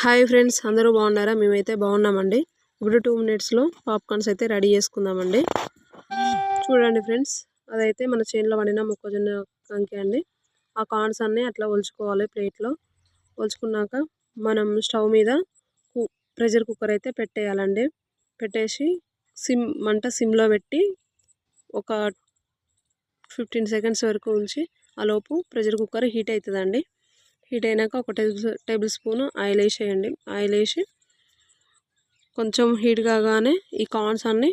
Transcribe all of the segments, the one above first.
Hi friends, అందరూ బాగున్నారా? మేమైతే బాగున్నామండి. ఇప్పుడు 2 మినిట్స్లో పాప్కార్న్స్ అయితే రెడీ చేసుకుందామండి. చూడండి ఫ్రెండ్స్, అదైతే మన చేనులో వండిన మొక్కజొన్న కంకి అండి. ఆ కార్న్స్ అన్నీ అట్లా ఒలుచుకోవాలి ప్లేట్లో. ఒలుచుకున్నాక మనం స్టవ్ మీద ప్రెషర్ కుక్కర్ అయితే పెట్టేయాలండి. పెట్టేసి మంట సిమ్లో పెట్టి ఒక 15 సెకండ్స్ వరకు ఉంచి ఆలోపు ప్రెషర్ కుక్కర్ హీట్ అవుతుందండి. హీట్ అయినాక ఒక టేబుల్ స్పూన్ ఆయిల్ వేసేయండి. ఆయిల్ వేసి కొంచెం హీట్ కాగానే ఈ కార్న్స్ అన్నీ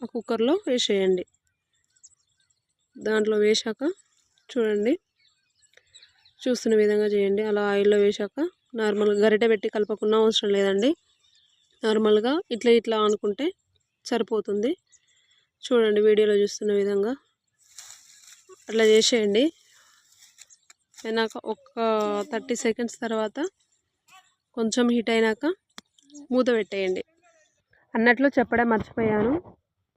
ఆ కుక్కర్లో వేసేయండి. దాంట్లో వేసాక చూడండి, చూస్తున్న విధంగా చేయండి. అలా ఆయిల్లో వేసాక నార్మల్గా గరిటె పెట్టి కలపకుండా అవసరం లేదండి. నార్మల్గా ఇట్లా అనుకుంటే సరిపోతుంది. చూడండి, వీడియోలో చూస్తున్న విధంగా అట్లా చేసేయండి. అయినాక ఒక 30 సెకండ్స్ తర్వాత కొంచెం హీట్ అయినాక మూత పెట్టేయండి. అన్నట్లు చెప్పడం మర్చిపోయాను,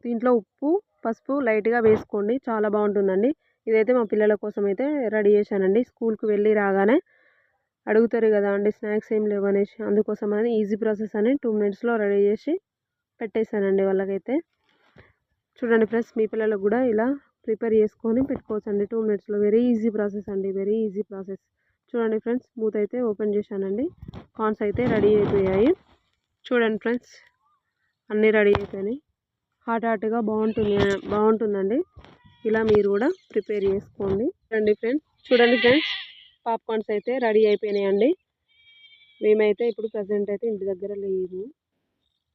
దీంట్లో ఉప్పు పసుపు లైట్గా వేసుకోండి, చాలా బాగుంటుందండి. ఇదైతే మా పిల్లల కోసం అయితే రెడీ చేశానండి. స్కూల్కి వెళ్ళి రాగానే అడుగుతారు కదా అండి, స్నాక్స్ ఏం లేవు అనేసి, అందుకోసమని ఈజీ ప్రాసెస్ అని 2 మినిట్స్లో రెడీ చేసి పెట్టేశానండి వాళ్ళకైతే. చూడండి ఫ్రెండ్స్, మీ పిల్లలకు కూడా ఇలా ప్రిపేర్ చేసుకొని పెట్టుకోవచ్చండి 2 మినిట్స్లో. వెరీ ఈజీ ప్రాసెస్ అండి, వెరీ ఈజీ ప్రాసెస్. చూడండి ఫ్రెండ్స్, మూత అయితే ఓపెన్ చేశానండి. కార్న్స్ అయితే రెడీ అయిపోయాయి. చూడండి ఫ్రెండ్స్, అన్నీ రెడీ అయిపోయినాయి. హాట్గా బాగుంటుందండి. ఇలా మీరు కూడా ప్రిపేర్ చేసుకోండి. చూడండి ఫ్రెండ్స్, పాప్కార్న్స్ అయితే రెడీ అయిపోయినాయండి. మేమైతే ఇప్పుడు ప్రజెంట్ అయితే ఇంటి దగ్గర లేవు,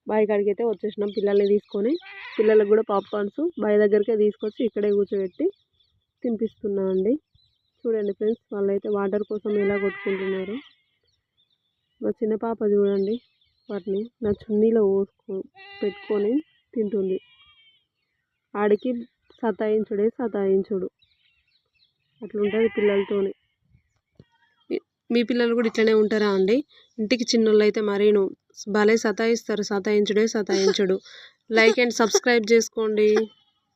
బావి కాడికి అయితే వచ్చేసినాం పిల్లల్ని తీసుకొని. పిల్లలకు కూడా పాప్కార్న్స్ బావి దగ్గరికే తీసుకొచ్చి ఇక్కడే కూర్చోబెట్టి తినిపిస్తున్నా అండి. చూడండి ఫ్రెండ్స్, వాళ్ళైతే వాటర్ కోసం ఎలా కొట్టుకుంటున్నారు. మా చిన్న పాప చూడండి, వాటిని నా చున్నీలో పెట్టుకొని తింటుంది. ఆడికి సతాయించుడు అట్లుంటుంది పిల్లలతోని. మీ పిల్లలు కూడా ఇట్లనే ఉంటారా అండి? ఇంటికి చిన్నోళ్ళు అయితే మరీను భలే సతాయిస్తారు. సతాయించుడు. లైక్ అండ్ సబ్స్క్రైబ్ చేసుకోండి.